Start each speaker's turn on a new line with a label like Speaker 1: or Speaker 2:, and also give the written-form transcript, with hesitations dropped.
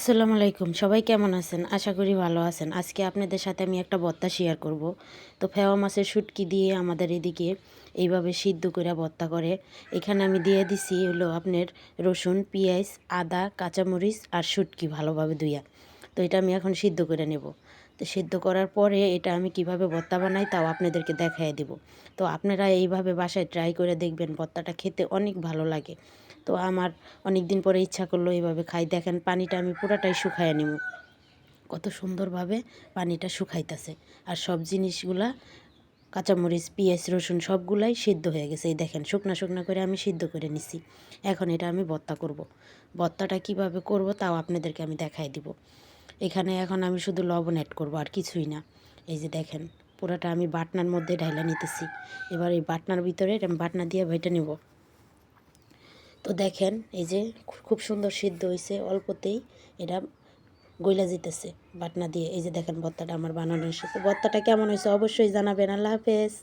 Speaker 1: আসসালামু আলাইকুম, সবাই কেমন আছেন? আশা করি ভালো আছেন। আজকে আপনাদের সাথে আমি একটা ভর্তা শেয়ার করব। তো ফেওয়া মাছের শুটকি দিয়ে আমাদের এদিকে এইভাবে সিদ্ধ করে ভর্তা করে। এখানে আমি দিয়ে দিছি হলো আপনার রসুন, পেঁয়াজ, আদা, কাঁচামরিচ আর শুটকি ভালোভাবে ধুইয়া। তো এটা আমি এখন সিদ্ধ করে নেব। তো সিদ্ধ করার পরে এটা আমি কিভাবে ভর্তা বানাই তাও আপনাদেরকে দেখায় দিব। তো আপনারা এইভাবে বাসায় ট্রাই করে দেখবেন, ভর্তাটা খেতে অনেক ভালো লাগে। তো আমার অনেক দিন পরে ইচ্ছা করলো এইভাবে খাই। দেখেন পানিটা আমি পুরাটাই শুকাইয়া নিব। কত সুন্দরভাবে পানিটা শুকাইতেছে। আর সব জিনিসগুলা কাঁচামরিচ, পেঁয়াজ, রসুন সবগুলাই সিদ্ধ হয়ে গেছে। এই দেখেন শুকনা শুকনা করে আমি সিদ্ধ করে নিছি। এখন এটা আমি ভর্তা করব। ভর্তাটা কিভাবে করব তাও আপনাদেরকে আমি দেখাই দিব। এখানে এখন আমি শুধু লবণ অ্যাড করব, আর কিছুই না। এই যে দেখেন পুরাটা আমি বাটনার মধ্যে ঢাইলা নিতেছি। এবার এই বাটনার ভিতরে আমি বাটনা দিয়ে বেটে নেব। তো দেখেন এই যে খুব সুন্দর সিদ্ধ হয়েছে, অল্পতেই এটা গইলা যেতেছে বাটনা দিয়ে। এই যে দেখেন ভর্তাটা আমার বানানো শেষ। ভর্তাটা কেমন হয়েছে অবশ্যই জানাবেন। আল্লাহ হাফেজ।